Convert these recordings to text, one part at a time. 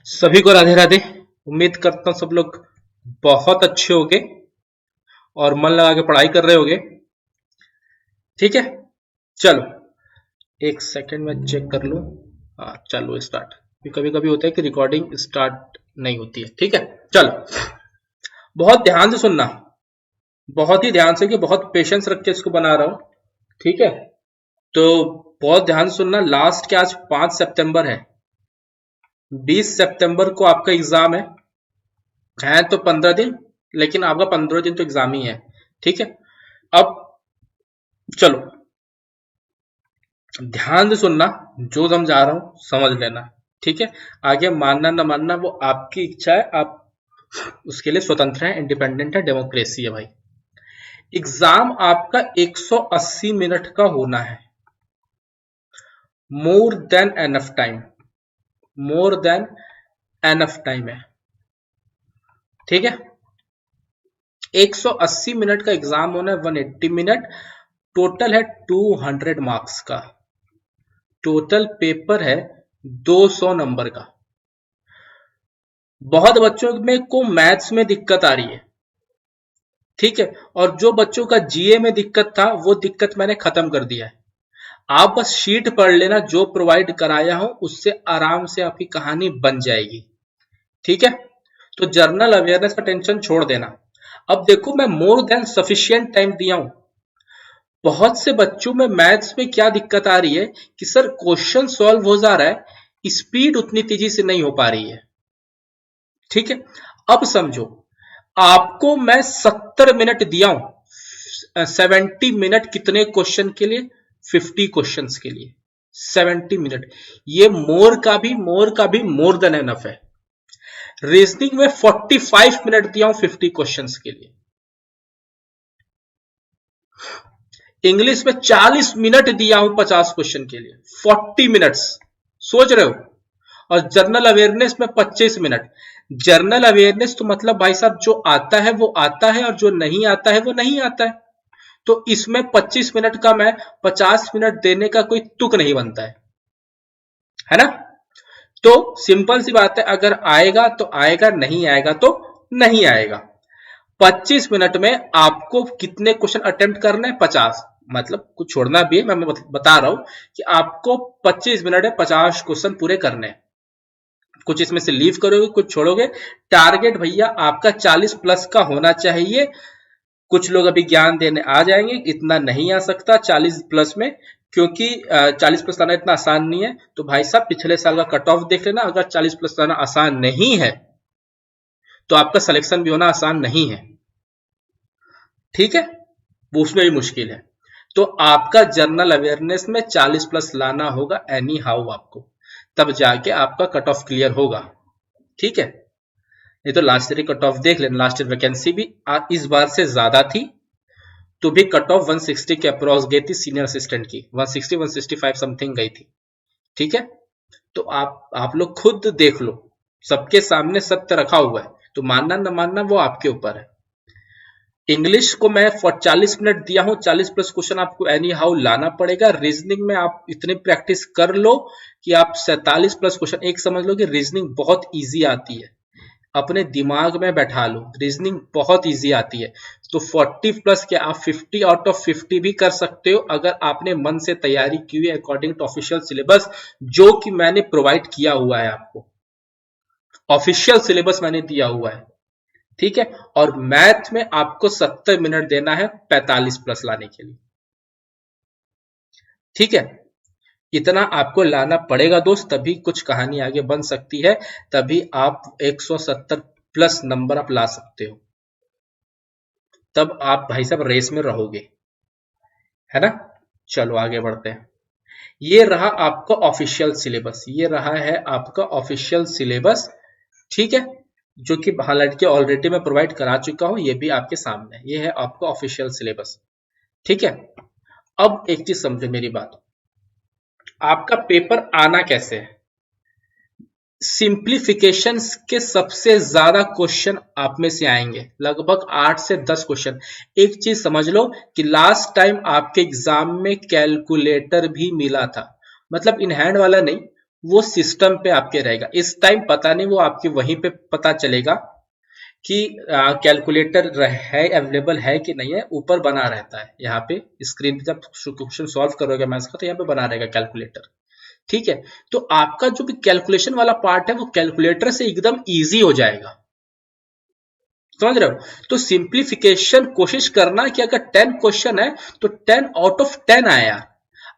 सभी को राधे राधे। उम्मीद करता हूँ सब लोग बहुत अच्छे होंगे और मन लगा के पढ़ाई कर रहे होंगे। ठीक है, चलो एक सेकंड में चेक कर लूं। हाँ चलो स्टार्ट। कभी कभी होता है कि रिकॉर्डिंग स्टार्ट नहीं होती है। ठीक है, चलो बहुत ध्यान से सुनना, बहुत ही ध्यान से, कि बहुत पेशेंस रख के इसको बना रहा हूं। ठीक है, तो बहुत ध्यान से सुनना। लास्ट के आज 5 सितंबर है, 20 सितंबर को आपका एग्जाम है तो 15 दिन, लेकिन आपका 15 दिन तो एग्जाम ही है। ठीक है, अब चलो ध्यान से सुनना, जो समझा रहा हूं समझ लेना। ठीक है, आगे मानना न मानना वो आपकी इच्छा है, आप उसके लिए स्वतंत्र है, इंडिपेंडेंट है, डेमोक्रेसी है भाई। एग्जाम आपका 180 मिनट का होना है, more than enough time, more than enough time है। ठीक है, 180 मिनट का एग्जाम होना है, 180 मिनट टोटल है, 200 मार्क्स का टोटल पेपर है, 200 नंबर का। बहुत बच्चों में को मैथ्स में दिक्कत आ रही है। ठीक है, और जो बच्चों का जीए में दिक्कत था वो दिक्कत मैंने खत्म कर दिया है। आप बस शीट पढ़ लेना, जो प्रोवाइड कराया हूं उससे आराम से आपकी कहानी बन जाएगी। ठीक है, तो जर्नल अवेयरनेस का टेंशन छोड़ देना। अब देखो, मैं मोर देन सफिशिएंट टाइम दिया हूं। बहुत से बच्चों में मैथ्स में क्या दिक्कत आ रही है कि सर क्वेश्चन सॉल्व हो जा रहा है, स्पीड उतनी तेजी से नहीं हो पा रही है। ठीक है, अब समझो, आपको मैं 70 मिनट दिया हूं। 70 मिनट कितने क्वेश्चन के लिए? 50 क्वेश्चंस के लिए 70 मिनट। ये मोर का भी मोर देन एनफ है। रीजनिंग में 45 मिनट दिया हूं 50 क्वेश्चंस के लिए। इंग्लिश में 40 मिनट दिया हूं 50 क्वेश्चन के लिए, 40 मिनट्स। सोच रहे हो? और जर्नल अवेयरनेस में 25 मिनट। जर्नल अवेयरनेस तो मतलब भाई साहब, जो आता है वो आता है और जो नहीं आता है वो नहीं आता है। तो इसमें 25 मिनट का मैं 50 मिनट देने का कोई तुक नहीं बनता है ना? तो सिंपल सी बात है, अगर आएगा तो आएगा, नहीं आएगा तो नहीं आएगा। 25 मिनट में आपको कितने क्वेश्चन अटेम्प्ट करने हैं? 50। मतलब कुछ छोड़ना भी है, मैं बता रहा हूं कि आपको 25 मिनट में 50 क्वेश्चन पूरे करने हैं। कुछ इसमें से लीव करोगे, कुछ छोड़ोगे। टारगेट भैया आपका 40 प्लस का होना चाहिए। कुछ लोग अभी ज्ञान देने आ जाएंगे, इतना नहीं आ सकता 40 प्लस में, क्योंकि 40 प्लस लाना इतना आसान नहीं है। तो भाई साहब पिछले साल का कट ऑफ देख लेना, अगर 40 प्लस लाना आसान नहीं है तो आपका सिलेक्शन भी होना आसान नहीं है। ठीक है, वो उसमें भी मुश्किल है। तो आपका जर्नल अवेयरनेस में 40 प्लस लाना होगा एनी हाउ आपको, तब जाके आपका कट ऑफ क्लियर होगा। ठीक है, नहीं तो लास्ट ईयर कट ऑफ देख लेना। लास्ट ईयर वैकेंसी भी इस बार से ज्यादा थी, तो भी कट ऑफ 160 के अप्रॉक्स गई थी सीनियर असिस्टेंट की, 160 165 समथिंग गई थी। ठीक है, तो आप लोग खुद देख लो, सबके सामने सत्य रखा हुआ है, तो मानना न मानना वो आपके ऊपर है। इंग्लिश को मैं 40 मिनट दिया हूं, 40 प्लस क्वेश्चन आपको एनी हाउ लाना पड़ेगा। रीजनिंग में आप इतनी प्रैक्टिस कर लो कि आप 47 प्लस क्वेश्चन, एक समझ लो कि रीजनिंग बहुत इजी आती है, अपने दिमाग में बैठा लो, रीजनिंग बहुत इजी आती है। तो 40 प्लस के आप 50 आउट ऑफ 50 भी कर सकते हो, अगर आपने मन से तैयारी की हुई है अकॉर्डिंग टू ऑफिशियल सिलेबस, जो कि मैंने प्रोवाइड किया हुआ है आपको। ऑफिशियल सिलेबस मैंने दिया हुआ है। ठीक है, और मैथ में आपको 70 मिनट देना है 45 प्लस लाने के लिए। ठीक है, इतना आपको लाना पड़ेगा दोस्त, तभी कुछ कहानी आगे बन सकती है, तभी आप 170 प्लस नंबर आप ला सकते हो, तब आप भाई साहब रेस में रहोगे, है ना? चलो आगे बढ़ते हैं। ये रहा आपका ऑफिशियल सिलेबस, ये रहा है आपका ऑफिशियल सिलेबस। ठीक है, जो कि हालांकि के ऑलरेडी मैं प्रोवाइड करा चुका हूं, ये भी आपके सामने, ये है आपका ऑफिशियल सिलेबस। ठीक है, अब एक चीज समझो मेरी बात, आपका पेपर आना कैसे है? सिंप्लीफिकेशन के सबसे ज्यादा क्वेश्चन आप में से आएंगे, लगभग 8 से 10 क्वेश्चन। एक चीज समझ लो कि लास्ट टाइम आपके एग्जाम में कैलकुलेटर भी मिला था, मतलब इन हैंड वाला नहीं, वो सिस्टम पे आपके रहेगा। इस टाइम पता नहीं, वो आपके वहीं पे पता चलेगा कि कैलकुलेटर है अवेलेबल है कि नहीं है। ऊपर बना रहता है यहाँ पे स्क्रीन पे, जब क्वेश्चन सॉल्व करोगे मैथ्स का तो यहाँ पे बना रहेगा कैलकुलेटर। ठीक है, तो आपका जो भी कैलकुलेशन वाला पार्ट है वो कैलकुलेटर से एकदम इजी हो जाएगा। समझ रहे हो? तो सिंप्लीफिकेशन कोशिश करना कि अगर 10 क्वेश्चन है तो 10 आउट ऑफ 10 आए यार।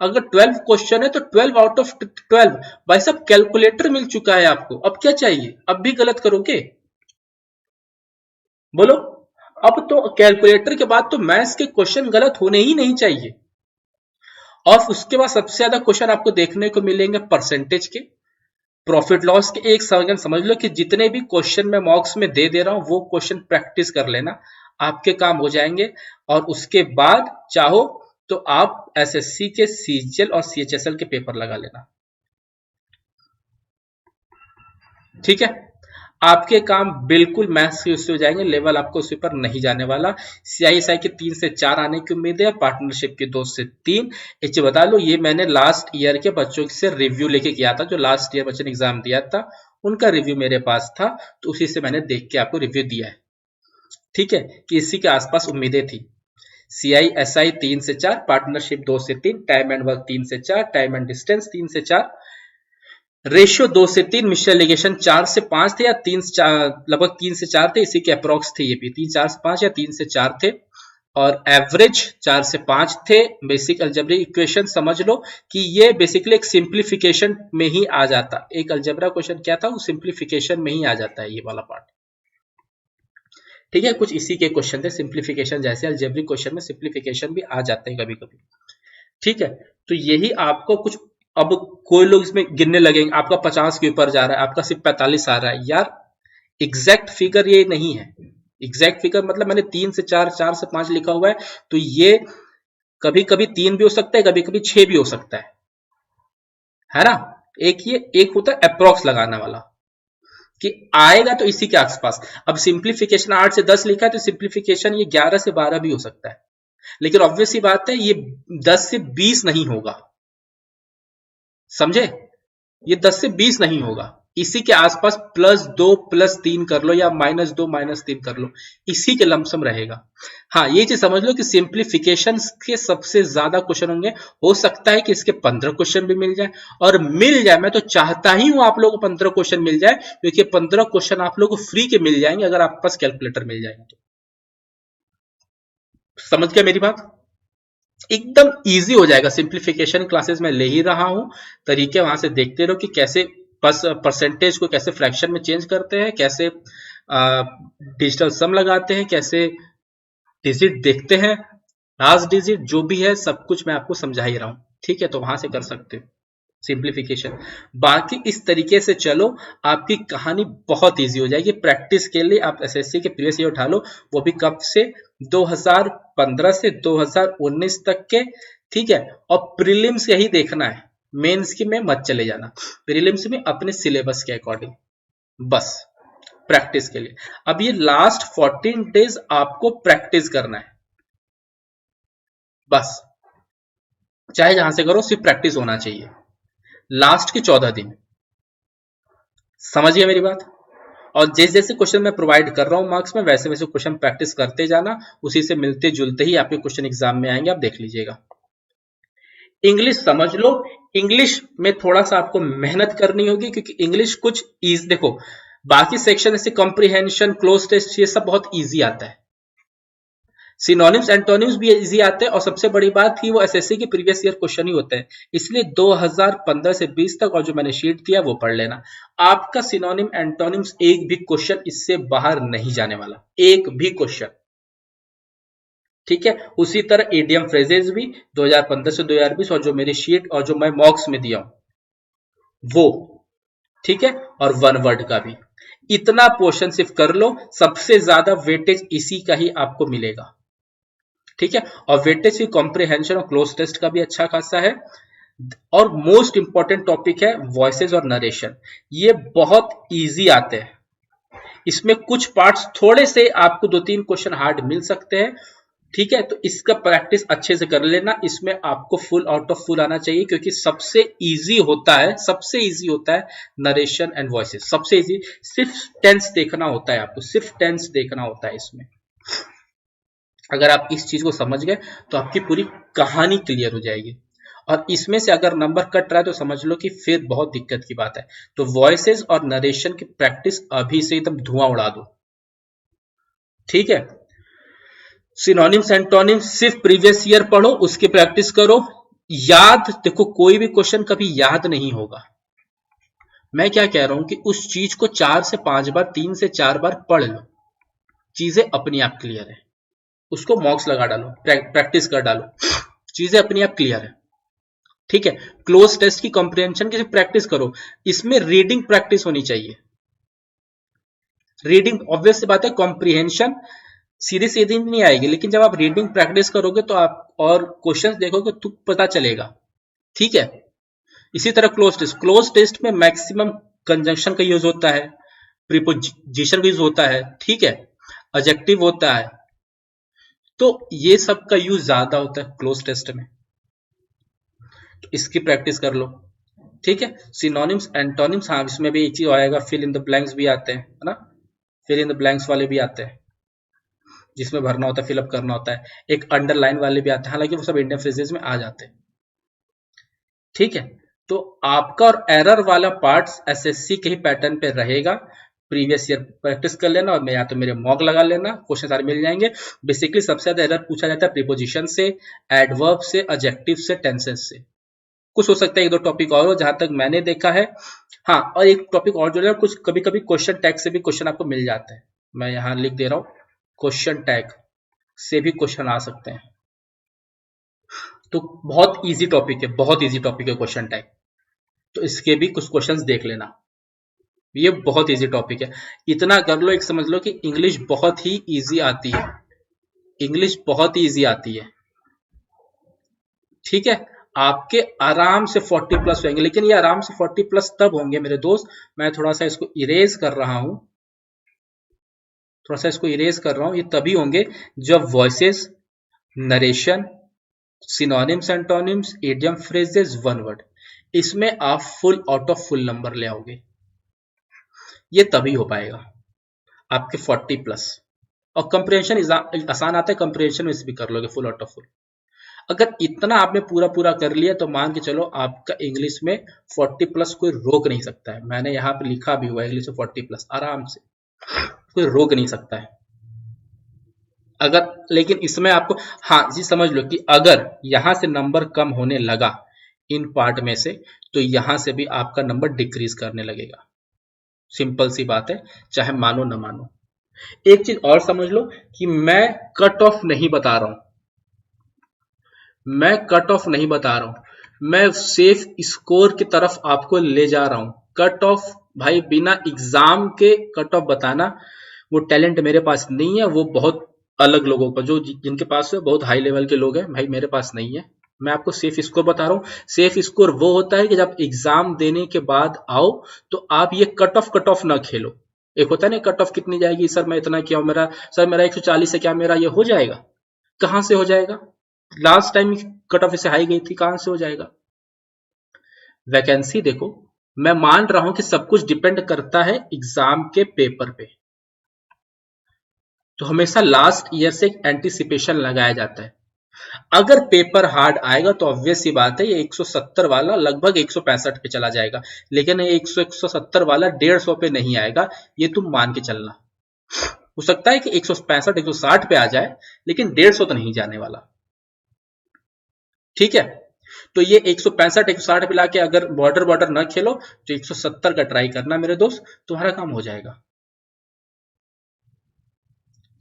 अगर 12 क्वेश्चन है तो 12 आउट ऑफ 12। भाई साहब कैलकुलेटर मिल चुका है आपको, अब क्या चाहिए? अब भी गलत करोगे? बोलो। अब तो कैलकुलेटर के बाद तो मैथ्स के क्वेश्चन गलत होने ही नहीं चाहिए। और उसके बाद सबसे ज्यादा क्वेश्चन आपको देखने को मिलेंगे परसेंटेज के, प्रॉफिट लॉस के। एक सेकंड समझ लो कि जितने भी क्वेश्चन मैं मॉक्स में दे रहा हूं वो क्वेश्चन प्रैक्टिस कर लेना, आपके काम हो जाएंगे। और उसके बाद चाहो तो आप एसएससी के सीजीएल और सीएचएसएल के पेपर लगा लेना। ठीक है, आपके काम बिल्कुल मैथ्स के उससे हो जाएंगे, लेवल आपको उस पर नहीं जाने वाला। सीआईएसआई के 3 से 4 आने की उम्मीद है, पार्टनरशिप के 2 से 3। एक बता लो, ये मैंने लास्ट ईयर के बच्चों से रिव्यू लेके किया था, जो लास्ट ईयर बच्चे ने एग्जाम दिया था उनका रिव्यू मेरे पास था, तो उसी से मैंने देख के आपको रिव्यू दिया है। ठीक है, कि इसी के आसपास उम्मीदें थी। सीआईएसआई 3 से 4, पार्टनरशिप 2 से 3, टाइम एंड वर्क 3 से 4, टाइम एंड डिस्टेंस 3 से 4, रेशियो 2 से 3, मिश्र एलिगेशन 4 से 5 थे या 3 से 4, लगभग 3 से 4 थे, इसी के अप्रोक्स थे ये भी 3 4 से 5 या 3 से 4 थे। और एवरेज 4 से 5 थे। बेसिक अलजेब्रिक इक्वेशन समझ लो कि ये बेसिकली एक सिंप्लीफिकेशन में ही आ जाता। एक अलजेब्रा क्वेश्चन क्या था, वो सिंप्लीफिकेशन में ही आ जाता है ये वाला पार्ट। ठीक है, कुछ इसी के क्वेश्चन थे सिंप्लीफिकेशन जैसे, अलजेब्रिक क्वेश्चन में सिंप्लीफिकेशन भी आ जाते हैं कभी कभी। ठीक है, तो यही आपको कुछ, अब कोई लोग इसमें गिनने लगेंगे आपका 50 के ऊपर जा रहा है, आपका सिर्फ 45 आ रहा है। यार एग्जैक्ट फिगर ये नहीं है। एग्जैक्ट फिगर मतलब मैंने 3 से 4, 4 से 5 लिखा हुआ है, तो ये कभी कभी 3 भी हो सकता है, कभी कभी 6 भी हो सकता है ना। एक होता है अप्रोक्स लगाने वाला कि आएगा तो इसी के आसपास। अब सिंप्लीफिकेशन 8 से 10 लिखा है तो सिंप्लीफिकेशन ये 11 से 12 भी हो सकता है, लेकिन ऑब्वियस सी बात है ये 10 से 20 नहीं होगा। समझे? ये 10 से 20 नहीं होगा, इसी के आसपास +2 +3 कर लो या -2 -3 कर लो, इसी के लमसम रहेगा। हाँ, ये चीज समझ लो कि सिंप्लीफिकेशन के सबसे ज्यादा क्वेश्चन होंगे। हो सकता है कि इसके 15 क्वेश्चन भी मिल जाए, और मिल जाए, मैं तो चाहता ही हूं आप लोगों को 15 क्वेश्चन मिल जाए, क्योंकि 15 क्वेश्चन आप लोगों को फ्री के मिल जाएंगे अगर आपके पास कैलकुलेटर मिल जाएगा तो। समझ गया मेरी बात? एकदम इजी हो जाएगा। सिंप्लीफिकेशन क्लासेस में ले ही रहा हूं, तरीके वहां से देखते रहो कि कैसे परसेंटेज को कैसे फ्रैक्शन में चेंज करते हैं, कैसे डिजिटल सम लगाते हैं, कैसे डिजिट देखते हैं, लास्ट डिजिट जो भी है सब कुछ मैं आपको समझा ही रहा हूं। ठीक है, तो वहां से कर सकते हो सिंप्लीफिकेशन। बाकी इस तरीके से चलो, आपकी कहानी बहुत इजी हो जाएगी। प्रैक्टिस के लिए आप एसएससी के प्रीवियस ईयर उठा लो, वो भी कब से, 2015 से 2019 तक के। ठीक है, और प्रीलिम्स यही देखना है, मेंस की में मत चले जाना, प्रीलिम्स में अपने सिलेबस के अकॉर्डिंग बस प्रैक्टिस के लिए। अब ये लास्ट 14 डेज आपको प्रैक्टिस करना है बस, चाहे जहां से करो सिर्फ प्रैक्टिस होना चाहिए लास्ट के 14 दिन। समझिए मेरी बात? और जैसे जैसे क्वेश्चन मैं प्रोवाइड कर रहा हूं मार्क्स में, वैसे वैसे क्वेश्चन प्रैक्टिस करते जाना, उसी से मिलते जुलते ही आपके क्वेश्चन एग्जाम में आएंगे, आप देख लीजिएगा। इंग्लिश समझ लो, इंग्लिश में थोड़ा सा आपको मेहनत करनी होगी, क्योंकि इंग्लिश कुछ इज, देखो बाकी सेक्शन जैसे कॉम्प्रिहेंशन, क्लोज टेस्ट, ये सब बहुत इजी आता है। सिनोनिम्स एंटोनिम्स भी इजी आते हैं, और सबसे बड़ी बात थी वो एसएससी के प्रीवियस ईयर क्वेश्चन ही होते हैं, इसलिए 2015 से 20 तक और जो मैंने शीट दिया वो पढ़ लेना। आपका सिनोनिम एंटोनिम्स एक भी क्वेश्चन इससे बाहर नहीं जाने वाला, एक भी क्वेश्चन। ठीक है, उसी तरह इडियम फ्रेजेस भी 2015 से 2020, और जो मेरी शीट और जो मैं मॉक्स में दिया हूं वो। ठीक है, और वन वर्ड का भी इतना पोर्शन सिर्फ कर लो, सबसे ज्यादा वेटेज इसी का ही आपको मिलेगा। ठीक है, और वेटेज की कॉम्प्रिहेंशन और क्लोज टेस्ट का भी अच्छा खासा है। और मोस्ट इंपॉर्टेंट टॉपिक है वॉइसेस और नरेशन, ये बहुत इजी आते हैं। इसमें कुछ पार्ट्स थोड़े से आपको 2-3 क्वेश्चन हार्ड मिल सकते हैं, ठीक है, तो इसका प्रैक्टिस अच्छे से कर लेना। इसमें आपको फुल आउट ऑफ फुल आना चाहिए, क्योंकि सबसे इजी होता है नरेशन एंड वॉइसेस। सबसे इजी, सिर्फ टेंस देखना होता है आपको, सिर्फ टेंस देखना होता है इसमें। अगर आप इस चीज को समझ गए तो आपकी पूरी कहानी क्लियर हो जाएगी। और इसमें से अगर नंबर कट रहा है तो समझ लो कि फिर बहुत दिक्कत की बात है। तो वॉइसेस और नरेशन की प्रैक्टिस अभी से एकदम धुआं उड़ा दो, ठीक है। सिनोनिम्स एंटोनिम्स सिर्फ प्रीवियस ईयर पढ़ो, उसकी प्रैक्टिस करो। याद, देखो कोई भी क्वेश्चन कभी याद नहीं होगा। मैं क्या कह रहा हूं कि उस चीज को 4 से 5 बार, 3 से 4 बार पढ़ लो, चीजें अपने आप क्लियर है। उसको मॉक्स लगा डालो, प्रैक्टिस कर डालो, चीजें अपने आप क्लियर है, ठीक है। क्लोज टेस्ट की कॉम्प्रिहेंशन की प्रैक्टिस करो। इसमें रीडिंग प्रैक्टिस होनी चाहिए। रीडिंग ऑब्वियस सी बात है, कॉम्प्रिहेंशन सीधी सीधी नहीं आएगी, लेकिन जब आप रीडिंग प्रैक्टिस करोगे तो आप और क्वेश्चंस देखोगे तो पता चलेगा, ठीक है। इसी तरह क्लोज टेस्ट में मैक्सिमम कंजंक्शन का यूज होता है, प्रीपोजिशन का यूज होता है, ठीक है, एडजेक्टिव होता है, तो ये सब का यूज ज्यादा होता है क्लोज टेस्ट में। तो इसकी प्रैक्टिस कर लो, ठीक है। सिनोनिम्स एंटोनिम्स, हाँ इसमें भी एक चीज आएगा, फिल इन द ब्लैंक्स भी आते हैं, है ना, फिल इन द ब्लैंक्स वाले भी आते हैं, जिसमें भरना होता है, फिलअप करना होता है। एक अंडरलाइन वाले भी आते हैं, हालांकि वो सब इंडियन फ्रेजेस में आ जाते हैं, ठीक है। तो आपका और एरर वाला पार्ट्स एसएससी के ही पैटर्न पे रहेगा। प्रीवियस ईयर प्रैक्टिस कर लेना, और मैं या तो मेरे मॉक लगा लेना, क्वेश्चन सारे मिल जाएंगे। बेसिकली सबसे ज्यादा एरर पूछा जाता है प्रीपोजिशन से, एडवर्ब से, एडजेक्टिव से, टेंसेस से। कुछ हो सकता है एक दो टॉपिक और हो जहां तक मैंने देखा है, हाँ। और एक टॉपिक और जो है, कुछ कभी कभी क्वेश्चन टैग से भी क्वेश्चन आपको मिल जाते हैं। मैं यहां लिख दे रहा हूं, क्वेश्चन टैग से भी क्वेश्चन आ सकते हैं। तो बहुत इजी टॉपिक है, बहुत इजी टॉपिक है क्वेश्चन टैग। तो इसके भी कुछ क्वेश्चंस देख लेना, ये बहुत इजी टॉपिक है। इतना कर लो, एक समझ लो कि इंग्लिश बहुत ही इजी आती है, इंग्लिश बहुत ही इजी आती है, ठीक है। आपके आराम से 40 प्लस होंगे, लेकिन ये आराम से 40 प्लस तब होंगे मेरे दोस्त, मैं थोड़ा सा इसको इरेज कर रहा हूं, ये तभी होंगे जब voices, narration, synonyms antonyms, idiom phrases, one word, इसमें आप full out of full number ले आओगे। ये तभी हो पाएगा आपके 40 प्लस। और कंप्रिहेंशन आसान आता है, कंप्रिहेंशन में भी कर लोगे फुल आउट ऑफ फुल। अगर इतना आपने पूरा पूरा कर लिया तो मान के चलो आपका इंग्लिश में 40 प्लस कोई रोक नहीं सकता है। मैंने यहाँ पे लिखा भी हुआ है इंग्लिश में 40 प्लस, आराम से कोई रोक नहीं सकता है। अगर, लेकिन इसमें आपको, हाँ जी समझ लो कि अगर यहां से नंबर कम होने लगा इन पार्ट में से, तो यहां से भी आपका नंबर डिक्रीज करने लगेगा। सिंपल सी बात है, चाहे मानो न मानो। एक चीज और समझ लो कि मैं कट ऑफ नहीं बता रहा हूं, मैं सेफ स्कोर की तरफ आपको ले जा रहा हूं। कट ऑफ भाई बिना एग्जाम के कट ऑफ बताना, वो टैलेंट मेरे पास नहीं है, वो बहुत अलग लोगों का, जो जिनके पास है बहुत हाई लेवल के लोग हैं, भाई मेरे पास नहीं है। मैं आपको सेफ स्कोर बता रहा हूं। सेफ स्कोर वो होता है कि जब एग्जाम देने के बाद आओ तो आप ये कट ऑफ ना खेलो। एक होता है ना कट ऑफ कितनी जाएगी, सर मैं इतना किया, मेरा 140 है, क्या मेरा ये हो जाएगा? कहां से हो जाएगा? लास्ट टाइम कट ऑफ इससे हाई गई थी, कहां से हो जाएगा? वैकेंसी देखो, मैं मान रहा हूं कि सब कुछ डिपेंड करता है एग्जाम के पेपर पे, तो हमेशा लास्ट ईयर से एक एंटीसिपेशन लगाया जाता है। अगर पेपर हार्ड आएगा तो ऑब्वियस सी बात है ये 170 वाला लगभग 165 पे चला जाएगा, लेकिन ये 170 वाला 150 पे नहीं आएगा, ये तुम मान के चलना। हो सकता है कि 165 160 पे आ जाए, लेकिन 150 तो नहीं जाने वाला, ठीक है। तो ये 165 160 पे लाके अगर बॉर्डर ना खेलो तो 170 का ट्राई करना मेरे दोस्त, तुम्हारा काम हो जाएगा,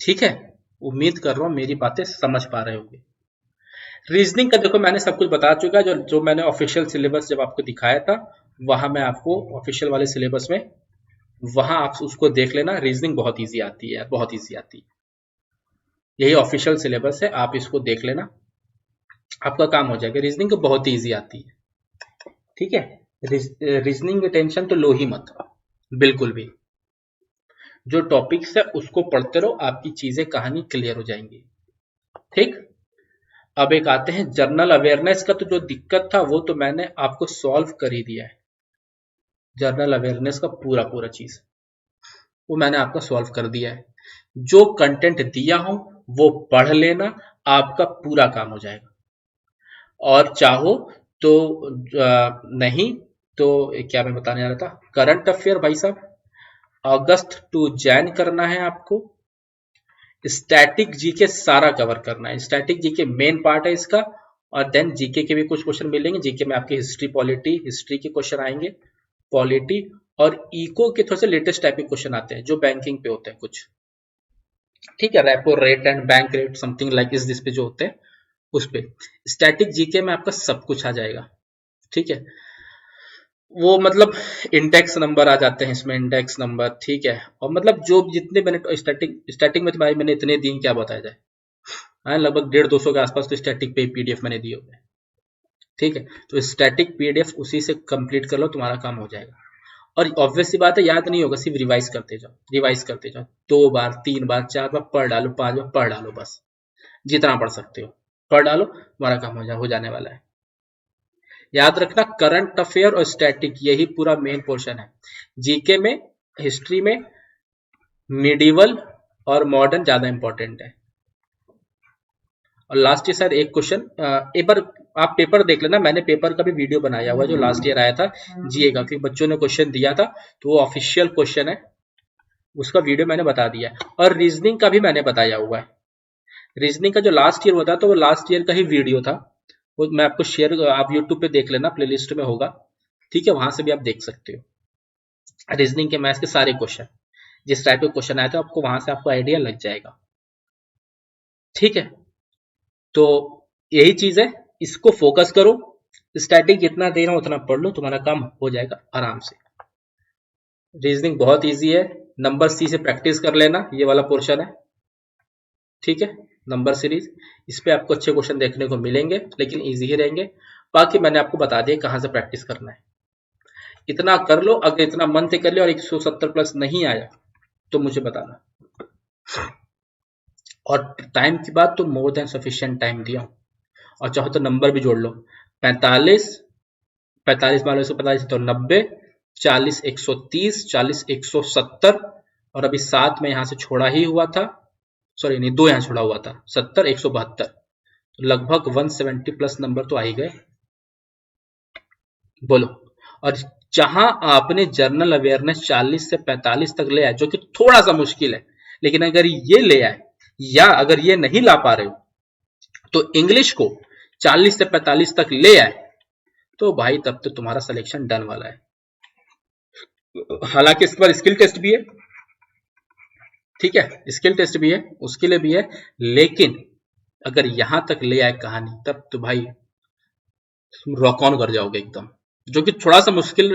ठीक है। उम्मीद कर रहा हूं मेरी बातें समझ पा रहे होंगे। रीजनिंग का देखो मैंने सब कुछ बता चुका है, जो मैंने ऑफिशियल सिलेबस जब आपको दिखाया था, वहां मैं आपको ऑफिशियल वाले सिलेबस में, वहां आप उसको देख लेना। रीजनिंग बहुत इजी आती है, बहुत इजी आती है, यही ऑफिशियल सिलेबस है, आप इसको देख लेना, आपका काम हो जाएगा। रीजनिंग तो बहुत इजी आती है, ठीक है। रीजनिंग में टेंशन तो लो ही मत, बिल्कुल भी। जो टॉपिक्स है उसको पढ़ते रहो, आपकी चीजें कहानी क्लियर हो जाएंगी। ठीक, अब एक आते हैं जनरल अवेयरनेस का। तो जो दिक्कत था वो तो मैंने आपको सॉल्व कर ही दिया है। जनरल अवेयरनेस का पूरा पूरा चीज वो मैंने आपका सॉल्व कर दिया है। जो कंटेंट दिया हूं वो पढ़ लेना, आपका पूरा काम हो जाएगा। और चाहो तो नहीं तो क्या मैं बताने जा रहा था, करंट अफेयर भाई साहब अगस्त टू जैन करना है आपको। स्टैटिक जीके सारा कवर करना है। स्टैटिक जीके मेन पार्ट है इसका, और देन जीके के भी कुछ क्वेश्चन मिलेंगे। जीके में आपकी हिस्ट्री पॉलिटी, हिस्ट्री के क्वेश्चन आएंगे, पॉलिटी और इको के थोड़े से लेटेस्ट टाइप के क्वेश्चन आते हैं जो बैंकिंग पे होते हैं कुछ। ठीक है, repo rate and bank rate something like इस दिस पे जो होते हैं उस पे। स्टैटिक जीके में आपका सब कुछ आ जाएगा। ठीक है, वो मतलब इंडेक्स नंबर आ जाते हैं इसमें, इंडेक्स नंबर। ठीक है, और मतलब जो जितने मैंने स्टैटिक में तो भाई मैंने इतने दिए क्या बताया जाए, हाँ लगभग 150-200 के आसपास तो स्टैटिक पे पीडीएफ मैंने दिए हुए हैं। ठीक है, तो स्टैटिक पीडीएफ उसी से कंप्लीट कर लो, तुम्हारा काम हो जाएगा। और ऑब्वियस सी बात है, याद नहीं होगा, सिर्फ रिवाइज करते जाओ, रिवाइज करते जाओ। 2 बार 3 बार 4 बार पढ़ डालो, 5 बार पढ़ डालो, बस जितना पढ़ सकते हो पढ़ डालो, तुम्हारा काम हो जाने वाला है। याद रखना, करंट अफेयर और स्टैटिक यही पूरा मेन पोर्शन है। जीके में, हिस्ट्री में मिडिवल और मॉडर्न ज्यादा इंपॉर्टेंट है। और लास्ट ईयर शायद एक क्वेश्चन, एक बार आप पेपर देख लेना, मैंने पेपर का भी वीडियो बनाया हुआ जो लास्ट ईयर आया था जीए का, क्योंकि बच्चों ने क्वेश्चन दिया था तो वो ऑफिशियल क्वेश्चन है, उसका वीडियो मैंने बता दिया है। और रीजनिंग का भी मैंने बताया हुआ है। रीजनिंग का जो लास्ट ईयर हुआ था तो वो लास्ट ईयर का ही वीडियो था, वो मैं आपको शेयर, आप यूट्यूब पे देख लेना, प्लेलिस्ट में होगा। ठीक है, वहां से भी आप देख सकते हो रीजनिंग के मैथ्स के सारे क्वेश्चन, जिस टाइप के क्वेश्चन आए थे आपको वहां से आपको आइडिया लग जाएगा। ठीक है, तो यही चीज है, इसको फोकस करो। स्टैटिक जितना देना उतना पढ़ लो, तुम्हारा काम हो जाएगा आराम से। रीजनिंग बहुत इजी है, नंबर सी से प्रैक्टिस कर लेना, ये वाला पोर्शन है। ठीक है, नंबर सीरीज, इस पे आपको अच्छे क्वेश्चन देखने को मिलेंगे, लेकिन इजी ही रहेंगे। बाकी मैंने आपको बता दिया कहां से प्रैक्टिस करना है। इतना कर लो, अगर इतना मन से कर लिया और 170 प्लस नहीं आया तो मुझे बताना। और टाइम की बात तो मोर देन सफिशिएंट टाइम दिया हूं, और चाहो तो नंबर भी जोड़ लो, 45 मान लो 145 तो 90, 40 130, 40 170, और अभी 7 में यहां से छोड़ा ही हुआ था, सॉरी नहीं 2 यहां छोड़ा हुआ था, 70 172, तो लगभग 170 प्लस नंबर तो आ ही गए। बोलो, और जहां आपने जर्नल अवेयरनेस 40 से 45 तक ले आए, जो कि थोड़ा सा मुश्किल है, लेकिन अगर ये ले आए या अगर ये नहीं ला पा रहे हो तो इंग्लिश को 40 से 45 तक ले आए, तो भाई तब तो तुम्हारा सिलेक्शन डन वाला है। हालांकि इस पर स्किल टेस्ट भी है, ठीक है, स्किल टेस्ट भी है, उसके लिए भी है, लेकिन अगर यहां तक ले आए कहानी तब तो भाई रॉक ऑन कर जाओगे एकदम, जो कि थोड़ा सा मुश्किल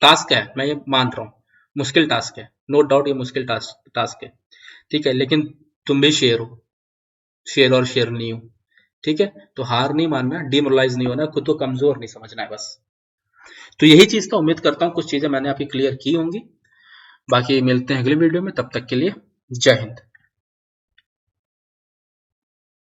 टास्क है, मैं ये मान रहा हूं, मुश्किल टास्क है, नो डाउट ये मुश्किल टास्क है। ठीक है, लेकिन तुम भी शेर हो, शेर और शेर नहीं हो। ठीक है, तो हार नहीं मानना, डिमोरलाइज नहीं होना, खुद को कमजोर नहीं समझना है बस। तो यही चीज का उम्मीद करता हूं कुछ चीजें मैंने आपकी क्लियर की होंगी। बाकी मिलते हैं अगले वीडियो में, तब तक के लिए जय हिंद।